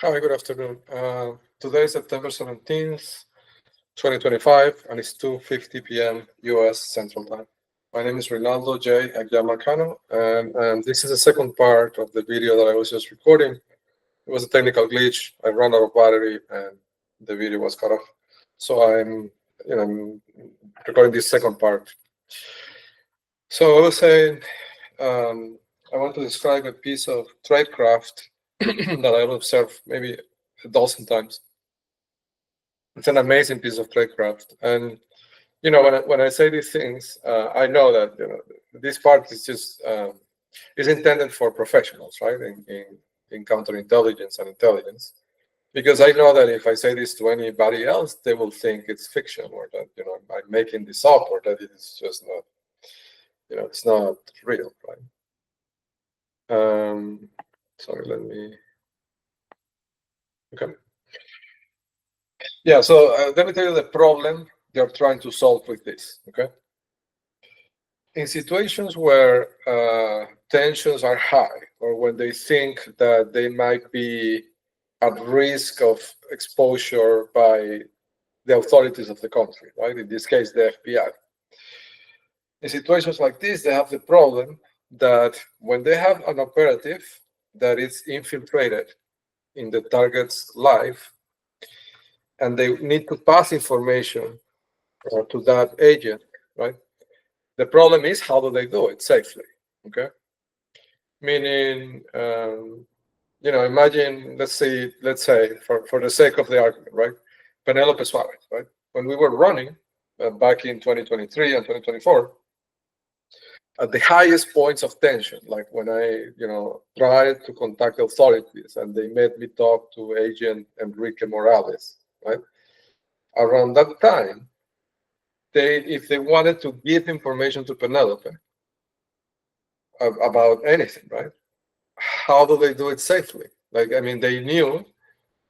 Hi, good afternoon. Today is September 17th, 2025, and it's 2:50 p.m. US Central Time. My name is Rinaldo J. Aguilar-Marcano, and this is the second part of the video that I was just recording. It was a technical glitch. I ran out of battery, and the video was cut off. So I'm recording this second part. So I was saying, I want to describe a piece of tradecraft that I've observed maybe a dozen times. It's an amazing piece of tradecraft, and when I say these things, I know that this part is just is intended for professionals, right? In counterintelligence and intelligence, because I know that if I say this to anybody else, they will think it's fiction, or that I'm making this up, or that it is just not, it's not real, right? Sorry, let me. Okay. Yeah. So let me tell you the problem they're trying to solve with this. Okay. In situations where tensions are high, or when they think that they might be at risk of exposure by the authorities of the country, right? In this case, the FBI. In situations like this, they have the problem that when they have an operative that is infiltrated in the target's life, and they need to pass information to that agent, right? The problem is, how do they do it safely? Okay. Meaning, imagine, let's say, for the sake of the argument, right? Penelope Suarez, right? When we were running back in 2023 and 2024, at the highest points of tension, like when I, tried to contact the authorities and they made me talk to Agent Enrique Morales, right? Around that time, if they wanted to give information to Penelope about anything, right? How do they do it safely? Like, I mean, they knew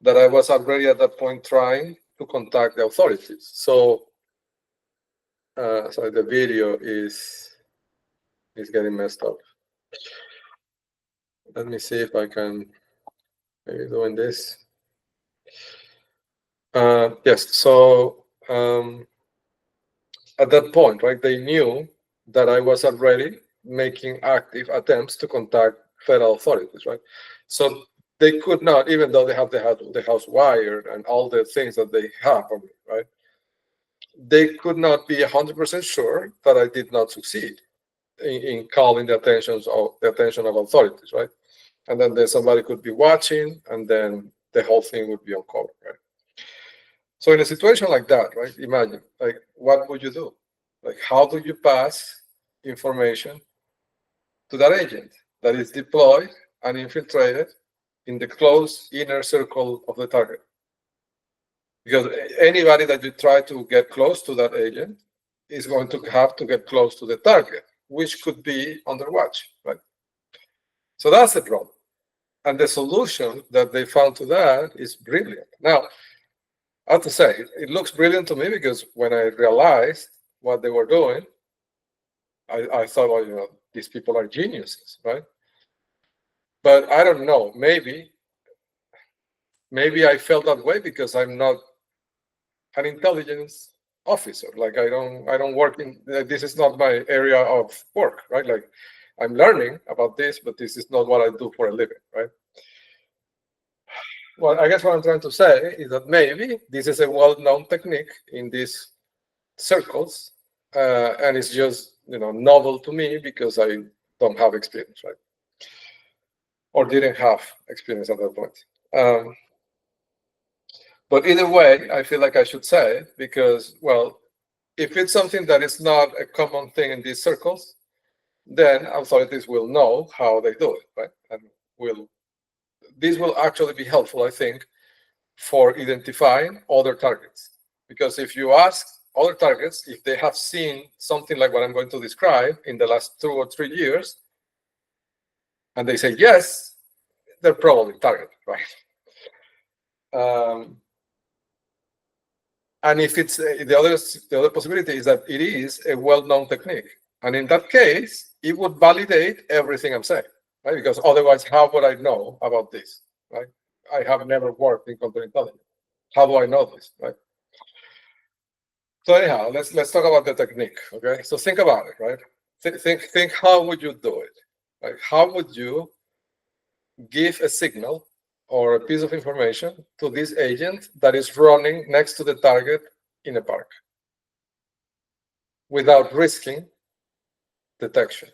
that I was already at that point trying to contact the authorities. So, sorry, the video is getting messed up. Let me see if I can maybe doing this. Yes. So at that point, right, they knew that I was already making active attempts to contact federal authorities, right? So they could not, even though they have the house wired and all the things that they have on me, right? They could not be 100% sure that I did not succeed in calling the attention of authorities, right? And then somebody could be watching, and then the whole thing would be uncovered, right? So in a situation like that, right? Imagine, like, what would you do? Like, how do you pass information to that agent that is deployed and infiltrated in the close inner circle of the target? Because anybody that you try to get close to that agent is going to have to get close to the target, which could be under watch, right? So that's the problem. And the solution that they found to that is brilliant. Now, I have to say, it looks brilliant to me because when I realized what they were doing, I thought, well, these people are geniuses, right? But I don't know. Maybe I felt that way because I'm not an intelligence officer. Like I don't work in. This is not my area of work, right? Like I'm learning about this, but this is not what I do for a living, right? Well, I guess what I'm trying to say is that maybe this is a well-known technique in these circles, and it's just novel to me because I don't have experience, right? Or didn't have experience at that point. But either way, I feel like I should say it because, well, if it's something that is not a common thing in these circles, then authorities will know how they do it, right? And this will actually be helpful, I think, for identifying other targets. Because if you ask other targets if they have seen something like what I'm going to describe in the last 2 or 3 years, and they say yes, they're probably targeted, right? And if it's the other possibility is that it is a well-known technique, and in that case, it would validate everything I'm saying, right? Because otherwise, how would I know about this, right? I have never worked in counterintelligence. How do I know this, right? So anyhow, let's talk about the technique. Okay, so think about it, right? Think how would you do it? Like how would you give a signal or a piece of information to this agent that is running next to the target in a park without risking detection?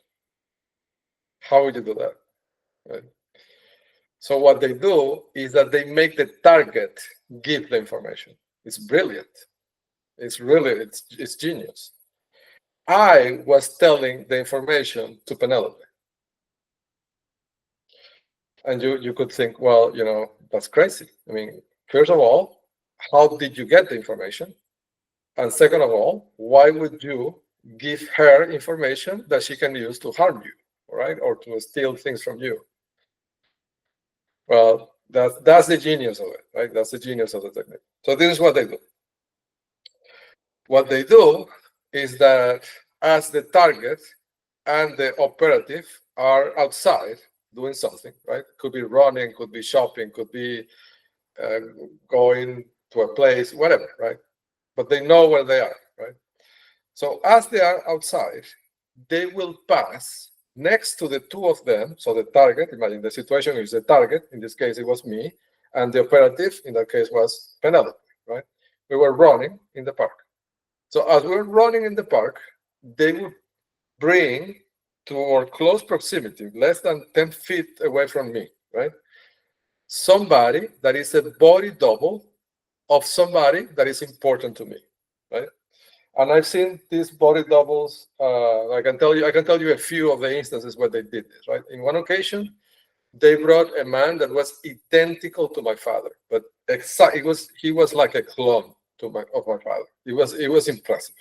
How would you do that? Right? So what they do is that they make the target give the information. It's brilliant. It's genius. I was telling the information to Penelope. And you could think, well, that's crazy. I mean, first of all, how did you get the information? And second of all, why would you give her information that she can use to harm you, right? Or to steal things from you? Well, that's the genius of it, right? That's the genius of the technique. So this is what they do. What they do is that as the target and the operative are outside doing something, right? Could be running, could be shopping, could be going to a place, whatever, right? But they know where they are, right? So as they are outside, they will pass next to the two of them. So the target, imagine the situation is the target, in this case it was me, and the operative in that case was Penelope, right? We were running in the park. So as we were running in the park, they would bring to our close proximity, less than 10 feet away from me, right? Somebody that is a body double of somebody that is important to me, right? And I've seen these body doubles. I can tell you a few of the instances where they did this, right? In one occasion, they brought a man that was identical to my father, but he was like a clone of my father. It was impressive.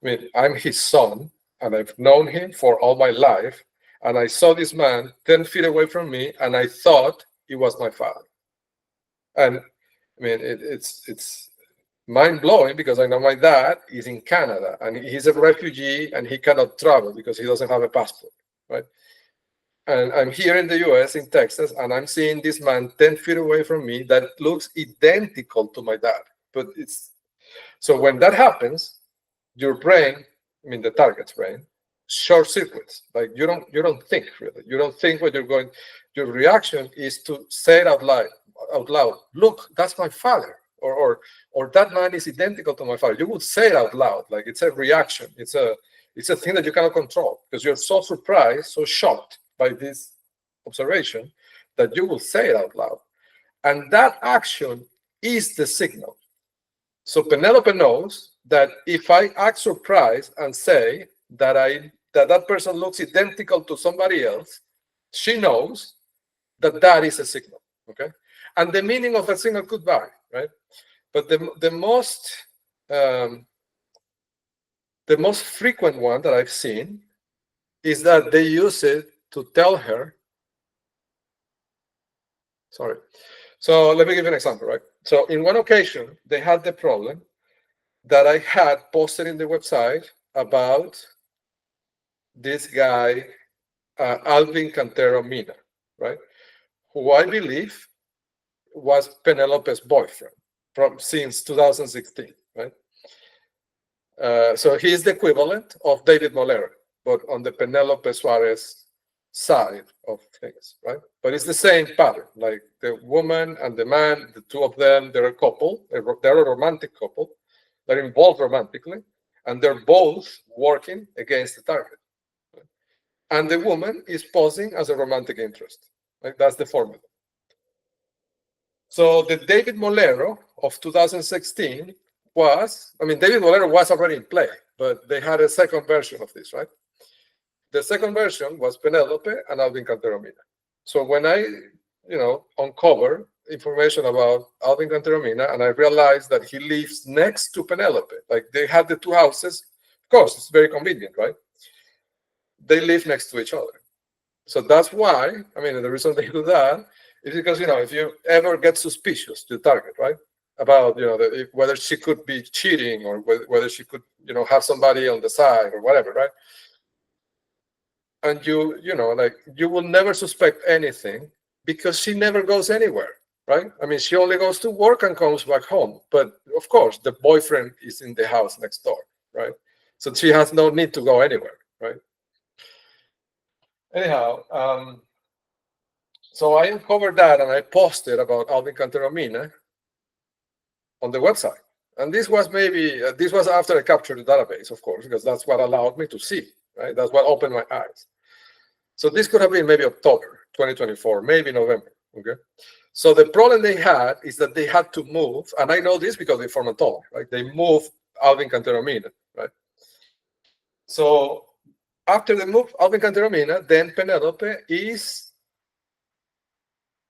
I mean, I'm his son, and I've known him for all my life, and I saw this man 10 feet away from me, and I thought he was my father. And I mean, it's mind-blowing because I know my dad is in Canada, and he's a refugee, and he cannot travel because he doesn't have a passport, right? And I'm here in the US, in Texas, and I'm seeing this man 10 feet away from me that looks identical to my dad. But so when that happens, your brain, I mean the target's brain, short circuits. Like you don't think really. You don't think what you're going. Your reaction is to say it out loud. Look, that's my father, or that man is identical to my father. You would say it out loud, like it's a reaction. It's a thing that you cannot control because you're so surprised, so shocked by this observation that you will say it out loud. And that action is the signal. So Penelope knows that if I act surprised and say that person looks identical to somebody else, she knows that is a signal. Okay, and the meaning of a signal could vary, right? But the most frequent one that I've seen is that they use it to tell her. Sorry. So let me give you an example, right? So in one occasion, they had the problem that I had posted in the website about this guy, Alvin Cantero Mina, right? Who I believe was Penelope's boyfriend since 2016, right? So he's the equivalent of David Molero, but on the Penelope Suarez side of things, right? But it's the same pattern, like the woman and the man, the two of them, they're a couple, they're a romantic couple, they're involved romantically, and they're both working against the target. Right? And the woman is posing as a romantic interest. Right? That's the formula. So the David Molero of 2016 David Molero was already in play, but they had a second version of this, right? The second version was Penelope and Alvin Cantero Mina. So when I, uncover information about Alvin Cantero Mina, and I realized that he lives next to Penelope, like they had the two houses. Of course, it's very convenient, right? They live next to each other. So that's why, the reason they do that is because, if you ever get suspicious to the target, right? About, whether she could be cheating or whether she could, have somebody on the side or whatever, right? And you will never suspect anything because she never goes anywhere. right? I mean, she only goes to work and comes back home. But of course, the boyfriend is in the house next door, right? So she has no need to go anywhere, right? Anyhow, so I uncovered that and I posted about Alvin Canteromina on the website. And this was this was after I captured the database, of course, because that's what allowed me to see, right? That's what opened my eyes. So this could have been maybe October 2024, maybe November, okay? So the problem they had is that they had to move, and I know this because the informant told me, right? They moved Alvin Canteromina, right? So after they moved Alvin Canteromina, then Penelope is,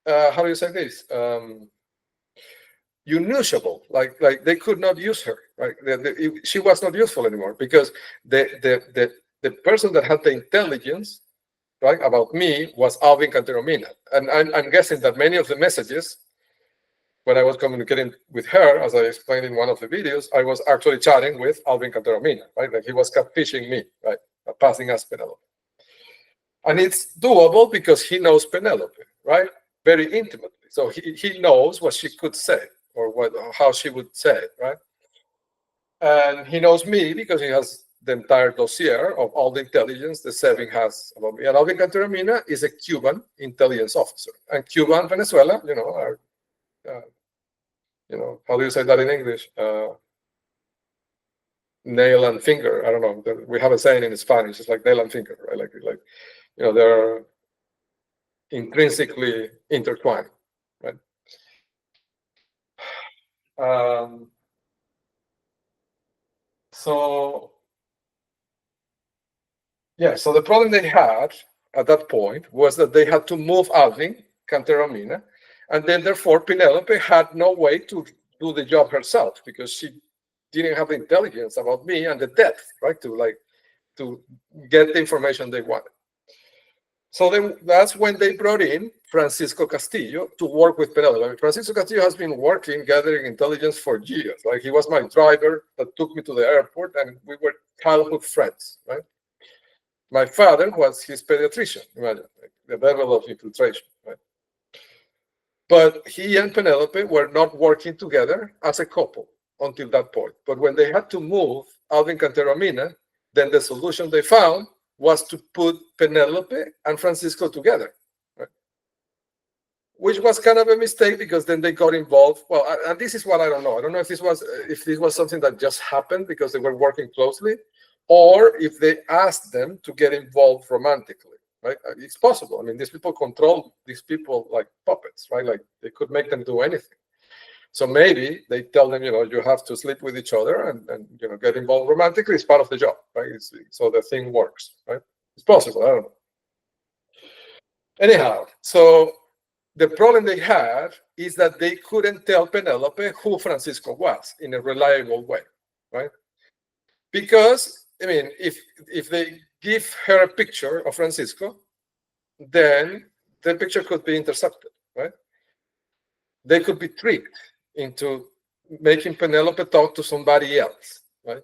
how do you say this? Unusable, like they could not use her, right? She was not useful anymore because the person that had the intelligence, right, about me was Alvin Canteromina, and I'm guessing that many of the messages when I was communicating with her, as I explained in one of the videos, I was actually chatting with Alvin Canteromina, right? Like he was catfishing me, right, passing as Penelope, and it's doable because he knows Penelope, right, very intimately, so he knows what she could say or how she would say it, right? And he knows me because he has the entire dossier of all the intelligence the SEBIN has about me. And Alvin Canteromina is a Cuban intelligence officer. And Cuba and Venezuela, are, how do you say that in English? Nail and finger. I don't know. We have a saying in Spanish. It's like nail and finger, right? Like they're intrinsically intertwined, right? So the problem they had at that point was that they had to move Alvin Canteromina, and then therefore Penelope had no way to do the job herself because she didn't have the intelligence about me and the depth, right, to get the information they wanted. So then that's when they brought in Francisco Castillo to work with Penelope. I mean, Francisco Castillo has been working, gathering intelligence for years. Like he was my driver that took me to the airport, and we were childhood friends, right? My father was his pediatrician, imagine, like the level of infiltration, right? But he and Penelope were not working together as a couple until that point. But when they had to move Alvin Canteromina, then the solution they found was to put Penelope and Francisco together, right? Which was kind of a mistake because then they got involved. Well, and this is what I don't know. I don't know if this was something that just happened because they were working closely, or if they asked them to get involved romantically, right? It's possible. I mean, these people control these people like puppets, right? Like they could make them do anything. So maybe they tell them, you have to sleep with each other and get involved romantically. It's part of the job, right? So the thing works, right? It's possible. I don't know. Anyhow, so the problem they had is that they couldn't tell Penelope who Francisco was in a reliable way, right? Because, I mean, if they give her a picture of Francisco, then the picture could be intercepted, right? They could be tricked into making Penelope talk to somebody else, right?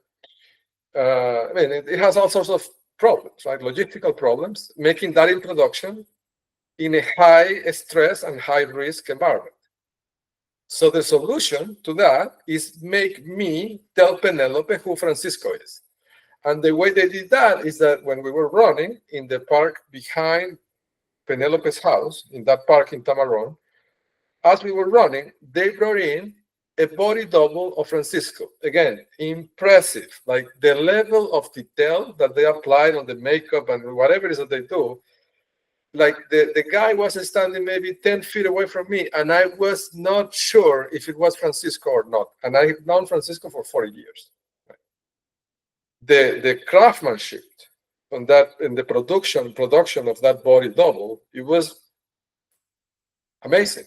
I mean, it has all sorts of problems, right? Logistical problems, making that introduction in a high stress and high risk environment. So the solution to that is make me tell Penelope who Francisco is. And the way they did that is that when we were running in the park behind Penelope's house, in that park in Tamarón, as we were running, they brought in a body double of Francisco. Again, impressive. Like the level of detail that they applied on the makeup and whatever it is that they do. Like the guy was standing maybe 10 feet away from me, and I was not sure if it was Francisco or not. And I've known Francisco for 40 years. The craftsmanship on that, in the production of that body double, it was amazing.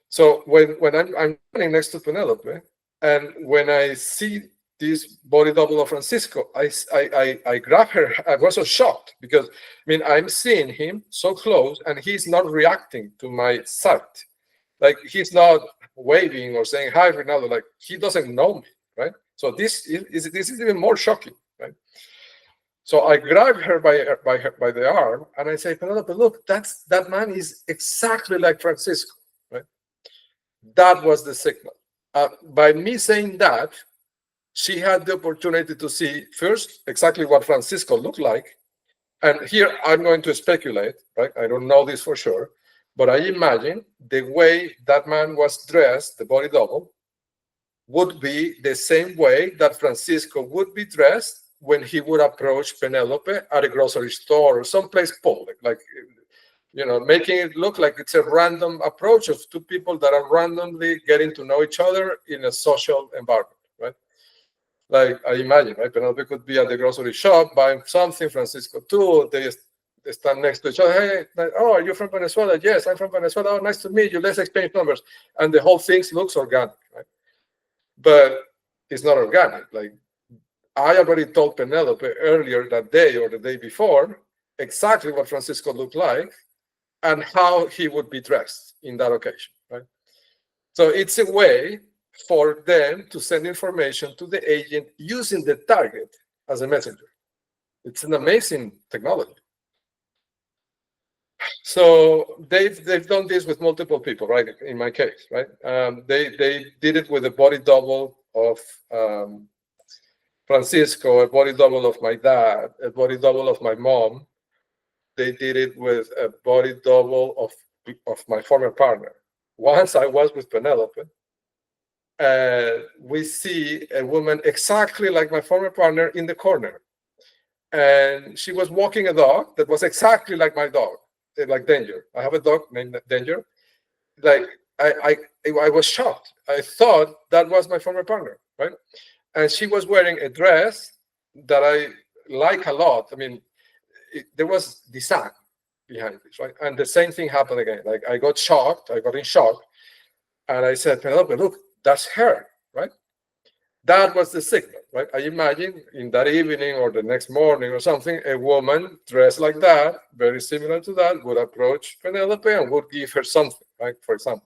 So when I'm running next to Penelope, and when I see this body double of Francisco, I grab her. I was so shocked because, I mean, I'm seeing him so close, and he's not reacting to my sight. Like he's not waving or saying hi, Ronaldo. Like he doesn't know me, right? So this is even more shocking, right? So I grab her by the arm, and I say, Penelope, look, that man is exactly like Francisco, right? That was the signal. By me saying that, she had the opportunity to see first exactly what Francisco looked like. And here I'm going to speculate, right? I don't know this for sure, but I imagine the way that man was dressed, the body double, would be the same way that Francisco would be dressed when he would approach Penelope at a grocery store or someplace public, like, making it look like it's a random approach of two people that are randomly getting to know each other in a social environment, right? Like, I imagine, right? Penelope could be at the grocery shop buying something, Francisco too. They stand next to each other. Hey, oh, are you from Venezuela? Yes, I'm from Venezuela. Oh, nice to meet you. Let's exchange numbers. And the whole thing looks organic, right? But it's not organic. Like, I already told Penelope earlier that day or the day before exactly what Francisco looked like and how he would be dressed in that occasion, right? So it's a way for them to send information to the agent using the target as a messenger. It's an amazing technology. So they've done this with multiple people, right? In my case, right? They did it with a body double of Francisco, a body double of my dad, a body double of my mom. They did it with a body double of my former partner. Once I was with Penelope, we see a woman exactly like my former partner in the corner. And she was walking a dog that was exactly like my dog, like Danger. I have a dog named Danger. Like, I was shocked. I thought that was my former partner, right? And she was wearing a dress that I like a lot. I mean, there was design behind this, right? And the same thing happened again. Like, I got shocked. I got in shock. And I said, Penelope, look, that's her, right? That was the signal, right? I imagine in that evening or the next morning or something, a woman dressed like that, very similar to that, would approach Penelope and would give her something, right? For example.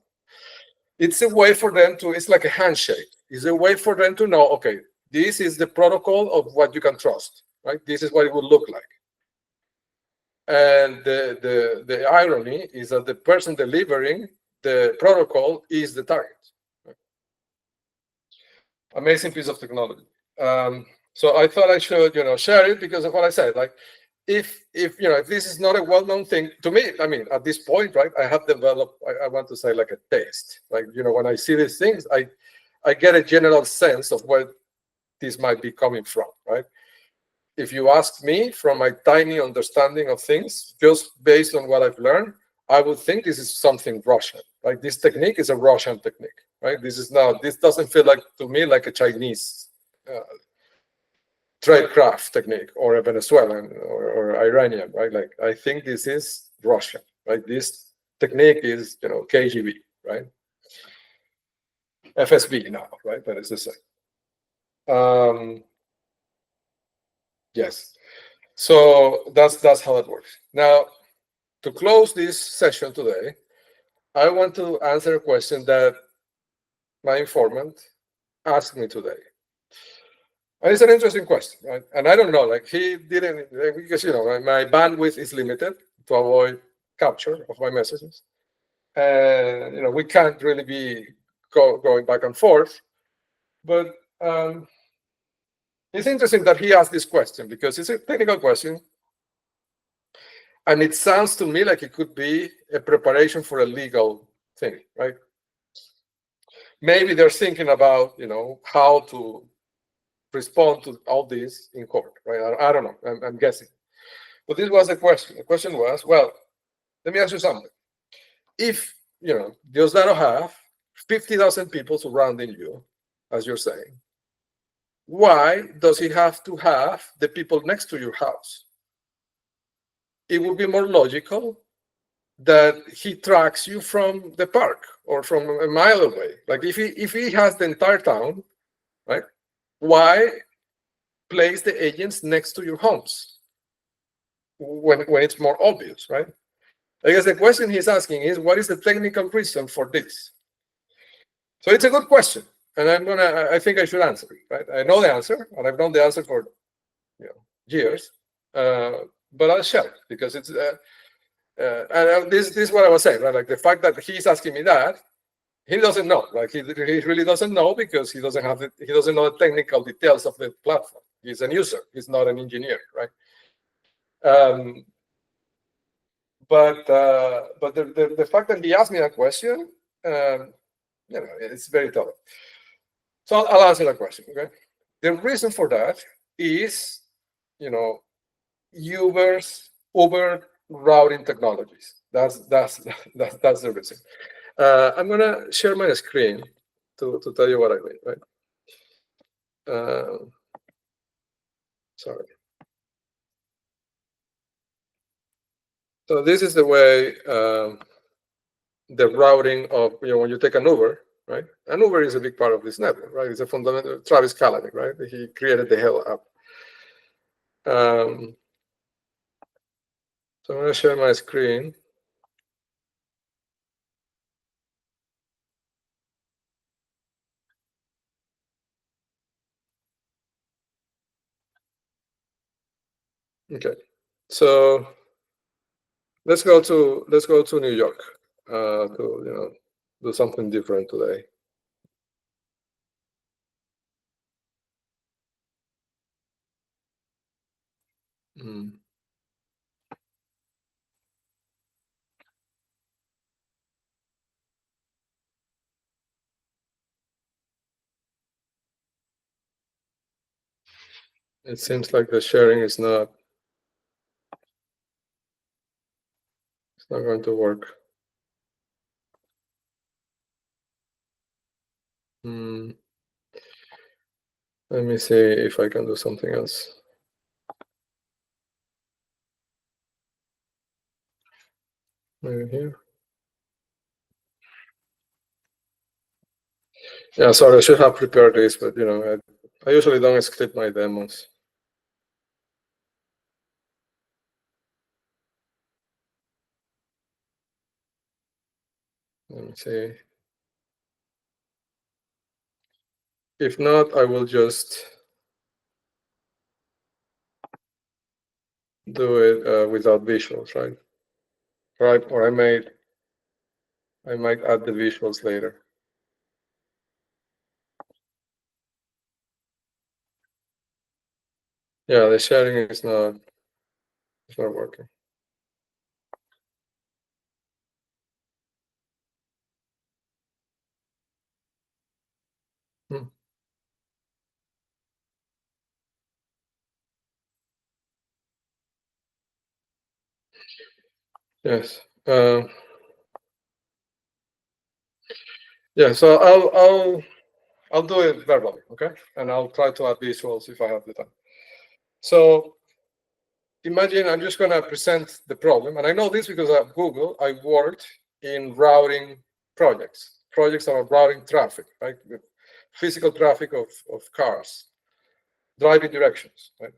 It's a way for them to, it's like a handshake. It's a way for them to know, okay, this is the protocol of what you can trust, right? This is what it would look like. And the irony is that the person delivering the protocol is the target. Amazing piece of technology. So I thought I should, share it because of what I said. Like, if this is not a well-known thing to me, I mean, at this point, right, I have developed, I want to say, like a taste. Like, when I see these things, I get a general sense of where this might be coming from, right? If you ask me, from my tiny understanding of things, just based on what I've learned, I would think this is something Russian. Like, this technique is a Russian technique, right? This doesn't feel like, to me, like a Chinese tradecraft technique or a Venezuelan or Iranian, right? Like, I think this is Russian, right? This technique is, KGB, right? FSB now, right? That is the same. Yes. So that's how it works. Now, to close this session today, I want to answer a question that my informant asked me today. And it's an interesting question, right? And I don't know, like, he didn't, because, my bandwidth is limited to avoid capture of my messages. And, we can't really be going back and forth. But it's interesting that he asked this question because it's a technical question. And it sounds to me like it could be a preparation for a legal thing, right? Maybe they're thinking about, how to respond to all this in court, right? I don't know. I'm guessing. But this was the question. The question was, well, let me ask you something. If, Diosdado have 50,000 people surrounding you, as you're saying, why does he have to have the people next to your house? It would be more logical that he tracks you from the park or from a mile away. Like, if he has the entire town, right? Why place the agents next to your homes when it's more obvious, right? I guess the question he's asking is, what is the technical reason for this? So it's a good question, and I think I should answer it, right? I know the answer, and I've known the answer for years, but I'll share it because it's and this is what I was saying, right? Like, the fact that he's asking me that, he doesn't know. Like he really doesn't know because he doesn't know the technical details of the platform. He's a user. He's not an engineer, right? But the fact that he asked me that question, it's very telling. So I'll answer that question. Okay, the reason for that is, Uber routing technologies. That's the reason. I'm gonna share my screen to tell you what I mean. Right. Sorry. So this is the way the routing of, when you take an Uber, right? An Uber is a big part of this network, right? It's a fundamental, Travis Kalanick, right? He created the Hell app. So I'm going to share my screen. Okay, so let's go to New York to do something different today. It seems like the sharing is not going to work. Let me see if I can do something else. Maybe here. Yeah, sorry, I should have prepared this, but I usually don't script my demos. Let me see. If not, I will just do it without visuals, right? Right, or I might add the visuals later. Yeah, the sharing is not working. Yes. Yeah. So I'll do it verbally, okay? And I'll try to add visuals if I have the time. So imagine I'm just going to present the problem, and I know this because at Google I worked in routing projects that are routing traffic, right? The physical traffic of cars, driving directions, right?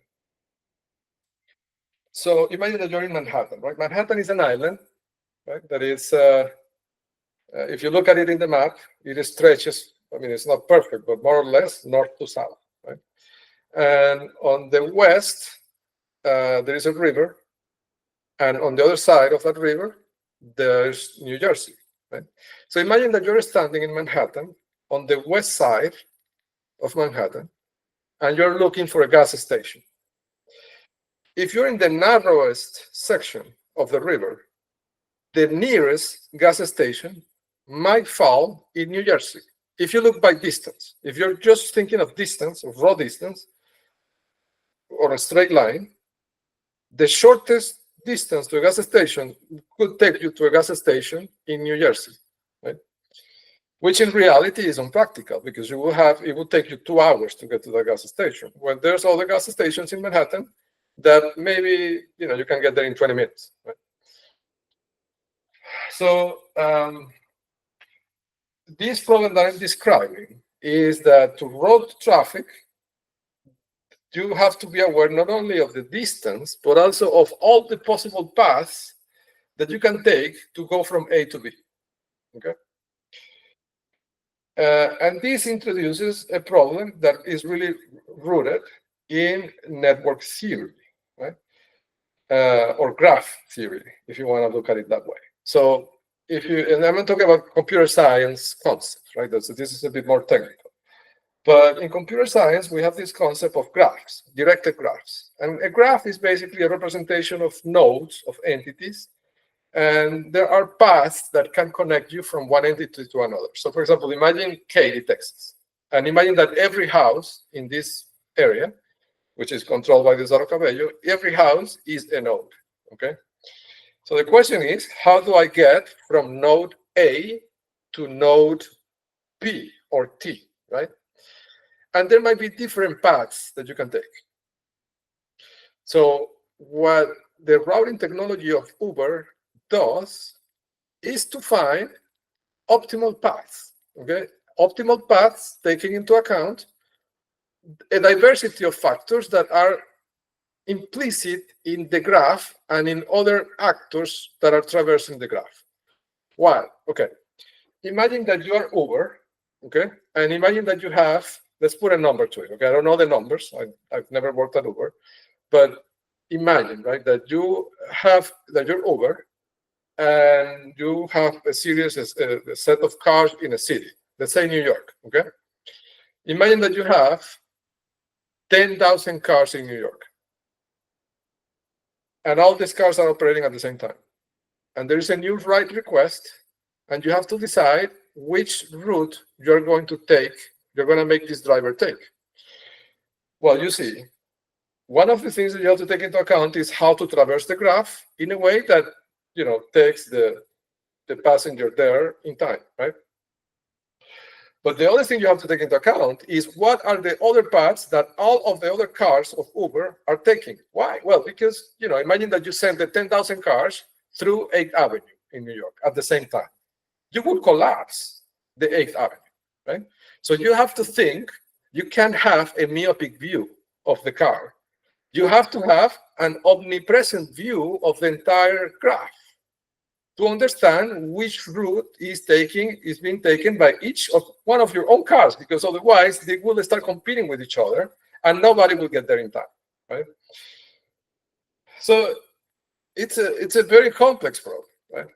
So imagine that you're in Manhattan, right? Manhattan is an island, right? That is, if you look at it in the map, it stretches. I mean, it's not perfect, but more or less north to south, right? And on the west, there is a river, and on the other side of that river, there's New Jersey, right? So imagine that you're standing in Manhattan on the west side of Manhattan, and you're looking for a gas station. If you're in the narrowest section of the river, the nearest gas station might fall in New Jersey. If you look by distance, if you're just thinking of distance, of raw distance, or a straight line, the shortest distance to a gas station could take you to a gas station in New Jersey, right? Which in reality is impractical because it would take you 2 hours to get to the gas station. When there's other gas stations in Manhattan that maybe you can get there in 20 minutes, right? So this problem that I'm describing is that to route traffic, you have to be aware not only of the distance, but also of all the possible paths that you can take to go from A to B. Okay. And this introduces a problem that is really rooted in network theory, right? Or graph theory, if you want to look at it that way. So and I'm talking about computer science concepts, right? So this is a bit more technical. But in computer science, we have this concept of graphs, directed graphs. And a graph is basically a representation of nodes, of entities. And there are paths that can connect you from one entity to another. So for example, imagine Katy, Texas. And imagine that every house in this area, which is controlled by the Cerro Cabello, every house is a node, okay? So the question is, how do I get from node A to node B or T, right? And there might be different paths that you can take. So what the routing technology of Uber does is to find optimal paths, okay? Optimal paths taking into account a diversity of factors that are implicit in the graph and in other actors that are traversing the graph. Why? Okay. Imagine that you are Uber, okay? And imagine that you have, let's put a number to it, okay? I don't know the numbers. I've never worked at Uber, but imagine, right, that you're Uber and you have a set of cars in a city, let's say New York, okay? Imagine that you have 10,000 cars in New York. And all these cars are operating at the same time. And there is a new ride request, and you have to decide which route you're going to take, you're going to make this driver take. Well, you see, one of the things that you have to take into account is how to traverse the graph in a way that, takes the passenger there in time, right? But the other thing you have to take into account is what are the other paths that all of the other cars of Uber are taking. Why? Well, because, imagine that you send the 10,000 cars through 8th Avenue in New York at the same time. You would collapse the 8th Avenue, right? So you have to think, you can't have a myopic view of the car. You have to have an omnipresent view of the entire graph to understand which route is being taken by each of one of your own cars, because otherwise they will start competing with each other and nobody will get there in time, right? So it's a very complex problem, right?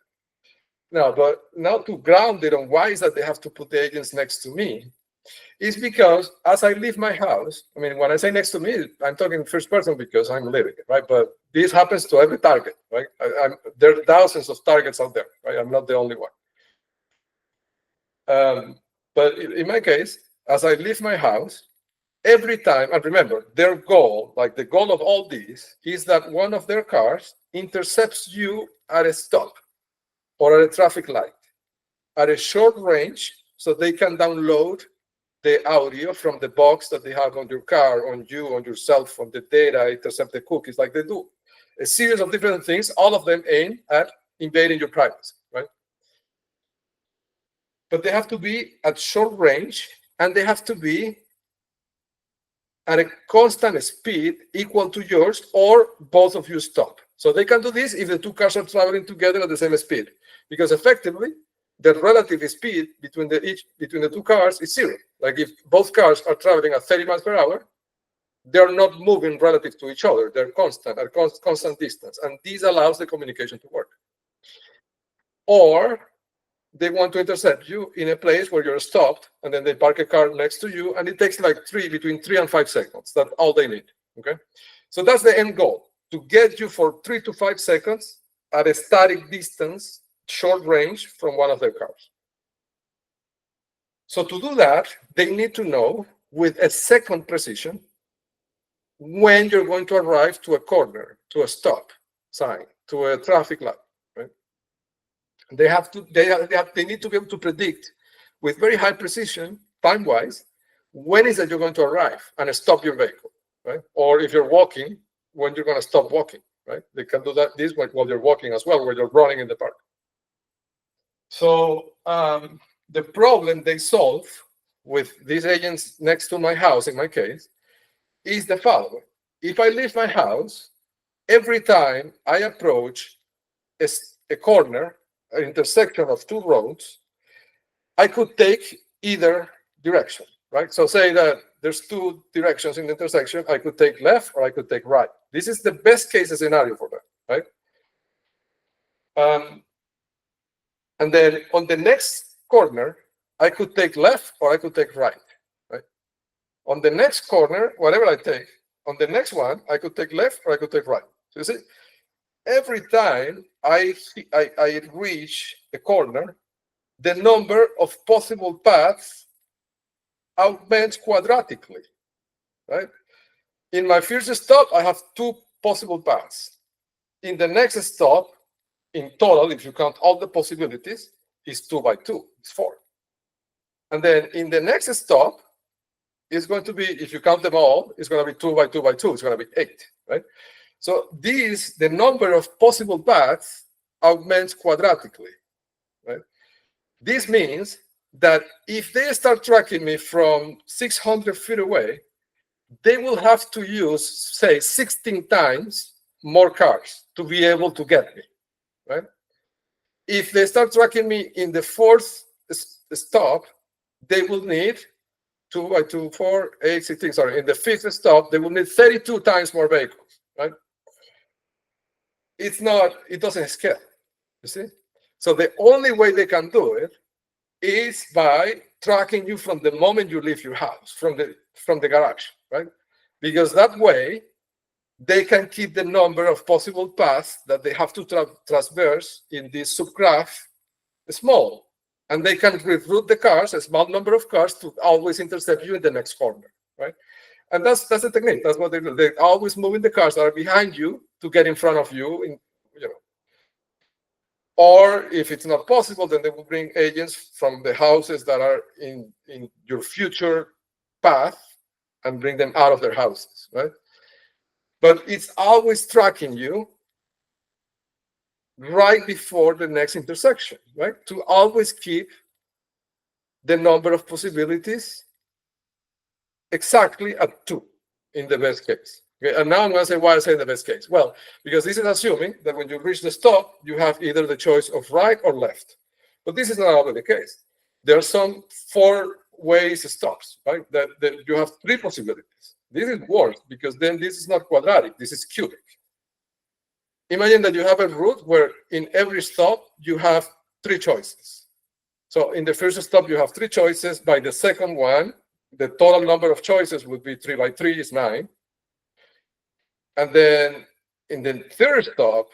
Now to ground it on why is that they have to put the agents next to me is because as I leave my house, I mean, when I say next to me, I'm talking first person because I'm living it, right? But this happens to every target, right? There are thousands of targets out there, right? I'm not the only one. But in my case, as I leave my house, every time, and remember, their goal, like the goal of all these, is that one of their cars intercepts you at a stop or at a traffic light at a short range so they can download the audio from the box that they have on your car, on you, on your cell phone, the data, intercept the cookies, like they do. A series of different things, all of them aim at invading your privacy, right? But they have to be at short range, and they have to be at a constant speed equal to yours, or both of you stop. So they can do this if the two cars are traveling together at the same speed, because effectively, the relative speed between the two cars is zero. Like if both cars are traveling at 30 miles per hour, they're not moving relative to each other. They're constant, at constant distance. And this allows the communication to work. Or they want to intercept you in a place where you're stopped, and then they park a car next to you, and it takes like between 3 and 5 seconds. That's all they need, okay? So that's the end goal, to get you for 3 to 5 seconds at a static distance, short range from one of their cars. So to do that, they need to know with a second precision when you're going to arrive to a corner, to a stop sign, to a traffic light, right? They need to be able to predict with very high precision, time-wise, when is that you're going to arrive and stop your vehicle, right? Or if you're walking, when you're going to stop walking, right? They can do this while you're walking as well, where you're running in the park. So the problem they solve with these agents next to my house, in my case, is the following. If I leave my house, every time I approach a corner, an intersection of two roads, I could take either direction, right? So say that there's two directions in the intersection, I could take left or I could take right. This is the best case scenario for that, right? And then on the next corner, I could take left or I could take right. On the next corner, whatever I take, on the next one, I could take left or I could take right. So you see, every time I reach a corner, the number of possible paths augments quadratically, right? In my first stop, I have 2 possible paths. In the next stop, in total, if you count all the possibilities, is 2 by 2, it's 4. And then in the next stop, it's going to be, if you count them all, it's going to be 2 by 2 by 2, it's going to be 8, right? So the number of possible paths augments quadratically, right? This means that if they start tracking me from 600 feet away, they will have to use, say, 16 times more cars to be able to get me, right? If they start tracking me in the 4th stop, they will need 2 by 2, 4, 8, 16, sorry. In the 5th stop, they will need 32 times more vehicles, right? It doesn't scale, you see? So the only way they can do it is by tracking you from the moment you leave your house, from the garage, right? Because that way, they can keep the number of possible paths that they have to traverse in this subgraph small. And they can reroute the cars, a small number of cars, to always intercept you in the next corner, right? And that's the technique. That's what they do. They're always moving the cars that are behind you to get in front of you, Or if it's not possible, then they will bring agents from the houses that are in your future path and bring them out of their houses, right? But it's always tracking you right before the next intersection, right? To always keep the number of possibilities exactly at 2 in the best case. Okay? And now I'm going to say why I say the best case. Well, because this is assuming that when you reach the stop, you have either the choice of right or left. But this is not always the case. There are some 4 ways stops, right? That you have 3 possibilities. This is worse because then this is not quadratic, this is cubic. Imagine that you have a route where in every stop you have 3 choices. So in the first stop you have 3 choices. By the second one, the total number of choices would be 3 by 3 is 9. And then in the third stop,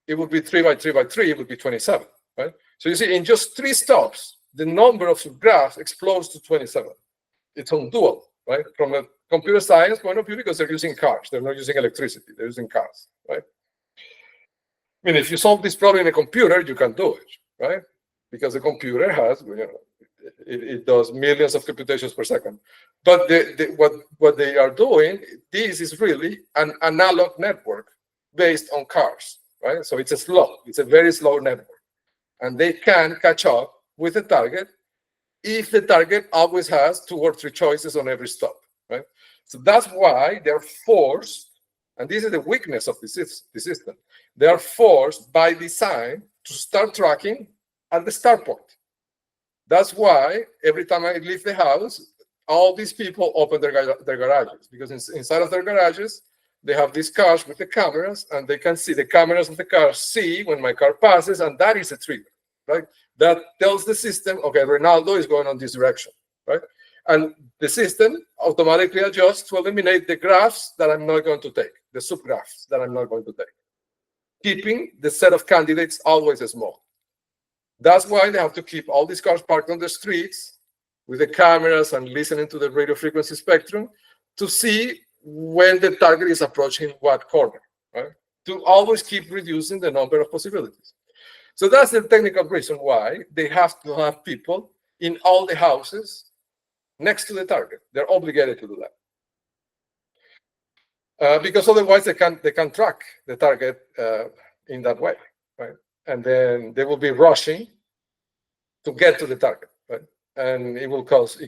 it would be 3 by 3 by 3, it would be 27, right? So you see, in just 3 stops, the number of subgraphs explodes to 27. It's undoable, right? From a computer science point of view, because they're using cars. They're not using electricity. They're using cars, right? I mean, if you solve this problem in a computer, you can do it, right? Because the computer has, it does millions of computations per second. But what they are doing, this is really an analog network based on cars, right? So it's a very slow network. And they can catch up with the target if the target always has 2 or 3 choices on every stop, right? So that's why they're forced, and this is the weakness of the system, they are forced by design to start tracking at the start point. That's why every time I leave the house, all these people open their garages, because inside of their garages, they have these cars with the cameras, and they can see the cameras of the cars see when my car passes, and that is a trigger, right? That tells the system, okay, Ronaldo is going on this direction, right? And the system automatically adjusts to eliminate the graphs that I'm not going to take, the subgraphs that I'm not going to take, keeping the set of candidates always small. That's why they have to keep all these cars parked on the streets with the cameras and listening to the radio frequency spectrum to see when the target is approaching what corner, right? To always keep reducing the number of possibilities. So that's the technical reason why they have to have people in all the houses next to the target. They're obligated to do that. Because otherwise they can track the target in that way, right? And then they will be rushing to get to the target, right? And it will cause,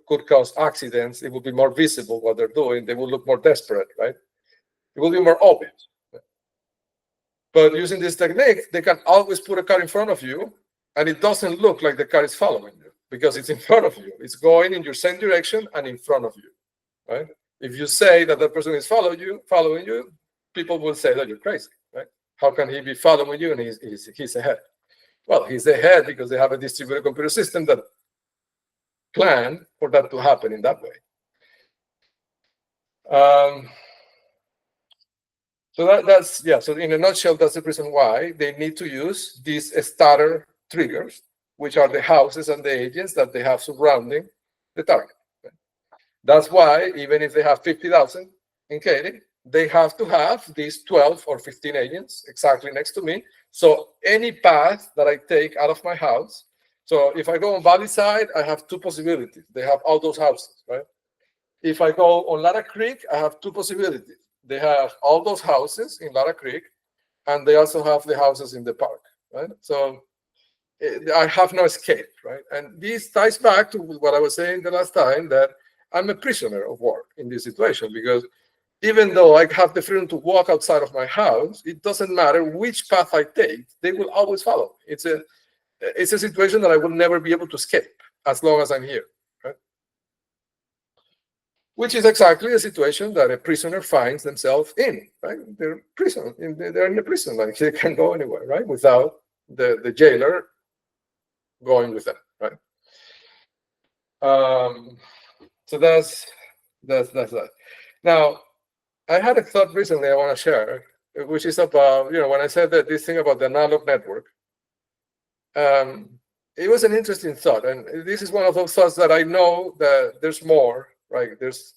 could cause accidents. It will be more visible what they're doing. They will look more desperate, right? It will be more obvious. But using this technique, they can always put a car in front of you, and it doesn't look like the car is following you because it's in front of you. It's going in your same direction and in front of you, right? If you say that person is following you, people will say that you're crazy, right? How can he be following you and he's ahead? Well, he's the head because they have a distributed computer system that planned for that to happen in that way. So in a nutshell, that's the reason why they need to use these starter triggers, which are the houses and the agents that they have surrounding the target. That's why even if they have 50,000 in Katy, they have to have these 12 or 15 agents exactly next to me. So any path that I take out of my house, so if I go on Valley side, I have two possibilities. They have all those houses, right? If I go on Lara Creek, I have two possibilities. They have all those houses in Lara Creek, and they also have the houses in the park, right? So I have no escape, right? And this ties back to what I was saying the last time, that I'm a prisoner of war in this situation, because even though I have the freedom to walk outside of my house, it doesn't matter which path I take, they will always follow. It's a situation that I will never be able to escape as long as I'm here, right? Which is exactly the situation that a prisoner finds themselves in, right? They're they're in a prison, like they can't go anywhere, right? Without the jailer going with them, right? So that's that. Now, I had a thought recently I want to share, which is about, when I said that this thing about the analog network, it was an interesting thought. And this is one of those thoughts that I know that there's more, right? There's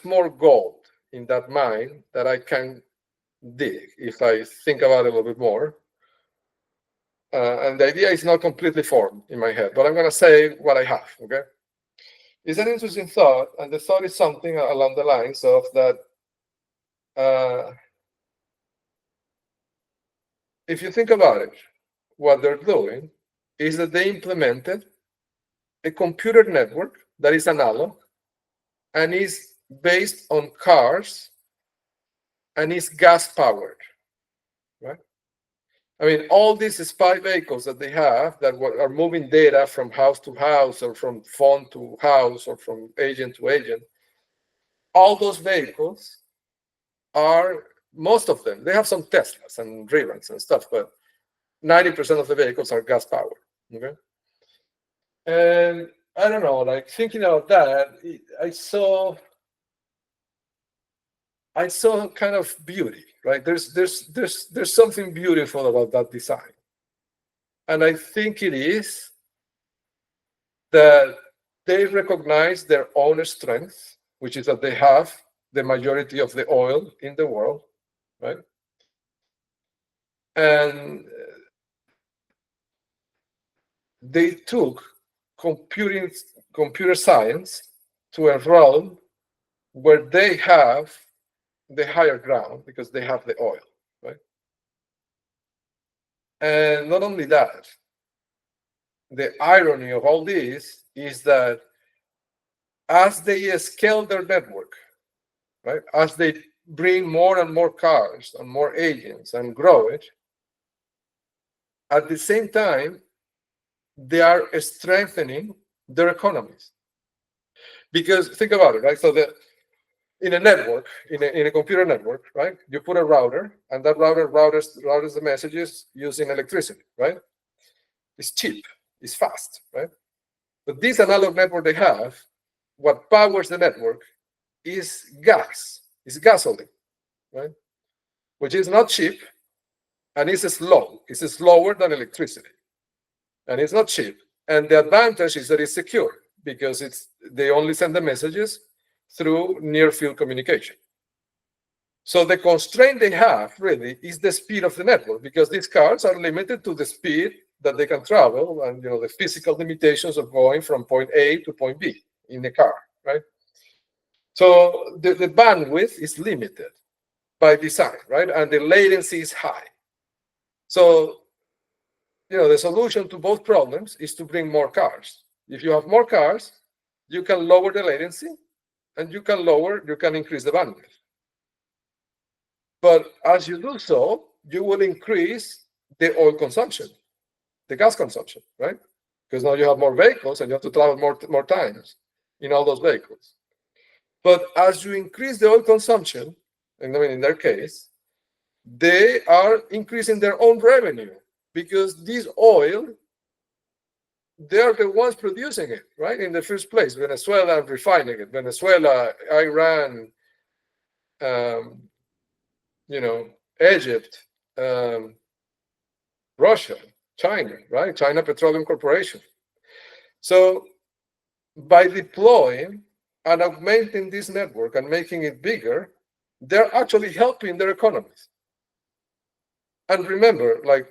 more gold in that mine that I can dig if I think about it a little bit more. And the idea is not completely formed in my head, but I'm going to say what I have, okay? It's an interesting thought, and the thought is something along the lines of that if you think about it, what they're doing is that they implemented a computer network that is analog and is based on cars and is gas powered, right? I mean, all these spy vehicles that they have that are moving data from house to house or from phone to house or from agent to agent, all those vehicles are, most of them, they have some Teslas and Rivans and stuff, but 90% of the vehicles are gas powered, okay? And I don't know, like thinking about that, I saw kind of beauty, right? There's something beautiful about that design. And I think it is that they recognize their own strength, which is that they have the majority of the oil in the world, right? And they took computer science to a realm where they have the higher ground because they have the oil, right? And not only that, the irony of all this is that as they scale their network, right, as they bring more and more cars and more agents and grow it, at the same time, they are strengthening their economies. Because think about it, right? So in a network, in a computer network, right, you put a router, and that router routers the messages using electricity, right? It's cheap, it's fast, right? But this analog network they have, what powers the network is gas, is gasoline, right? Which is not cheap, and it's slow. It's slower than electricity, and it's not cheap. And the advantage is that it's secure because they only send the messages through near field communication. So the constraint they have really is the speed of the network, because these cars are limited to the speed that they can travel, and the physical limitations of going from point A to point B in the car, right? So the bandwidth is limited by design, right? And the latency is high. So the solution to both problems is to bring more cars. If you have more cars, you can lower the latency, and you can increase the bandwidth. But as you do so, you will increase the oil consumption, the gas consumption, right? Because now you have more vehicles and you have to travel more times in all those vehicles. But as you increase the oil consumption, and I mean, in their case, they are increasing their own revenue because this oil, they're the ones producing it, right? In the first place, Venezuela refining it. Venezuela, Iran, Egypt, Russia, China, right? China Petroleum Corporation. So by deploying and augmenting this network and making it bigger, they're actually helping their economies. And remember, like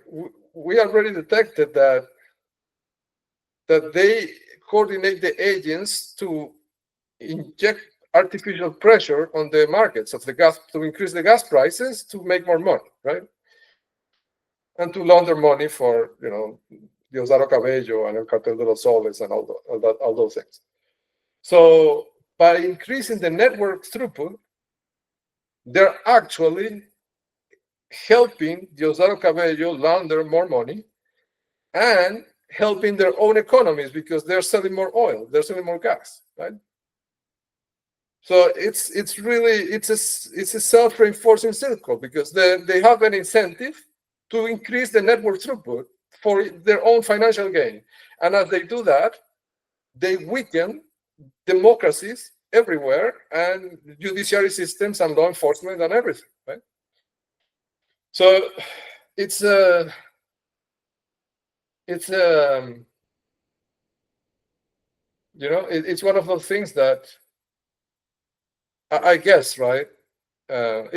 we already detected that they coordinate the agents to inject artificial pressure on the markets of the gas to increase the gas prices to make more money, right? And to launder money for Diosdado Cabello and El Cartel de los Soles and all those things. So by increasing the network throughput, they're actually helping Diosdado Cabello launder more money and helping their own economies because they're selling more oil, they're selling more gas, right? So it's a self-reinforcing circle because they have an incentive to increase the network throughput for their own financial gain. And as they do that, they weaken democracies everywhere and judiciary systems and law enforcement and everything, right? So it's one of those things that I guess, right? I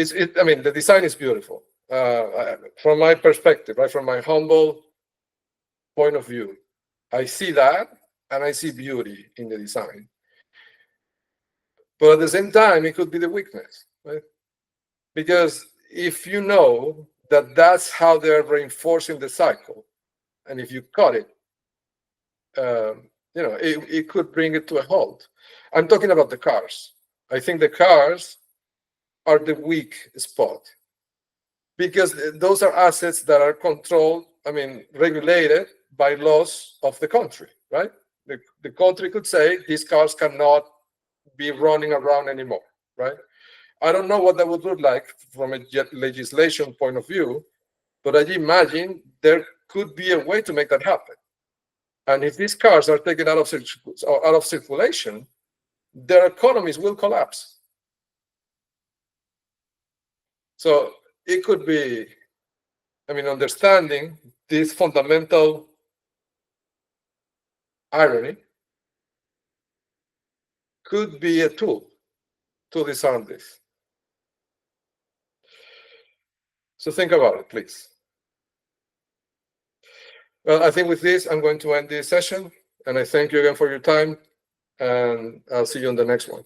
mean, the design is beautiful from my perspective, right? From my humble point of view, I see that and I see beauty in the design. But at the same time, it could be the weakness, right? Because if you know that that's how they're reinforcing the cycle, and if you cut it, it could bring it to a halt. I'm talking about the cars. I think the cars are the weak spot because those are assets that are controlled, regulated by laws of the country, right? The country could say these cars cannot be running around anymore, right? I don't know what that would look like from a legislation point of view, but I imagine there could be a way to make that happen. And if these cars are taken out of circulation, their economies will collapse. So it could be, understanding this fundamental irony could be a tool to disarm this. So think about it, please. Well, I think with this, I'm going to end this session, and I thank you again for your time, and I'll see you on the next one.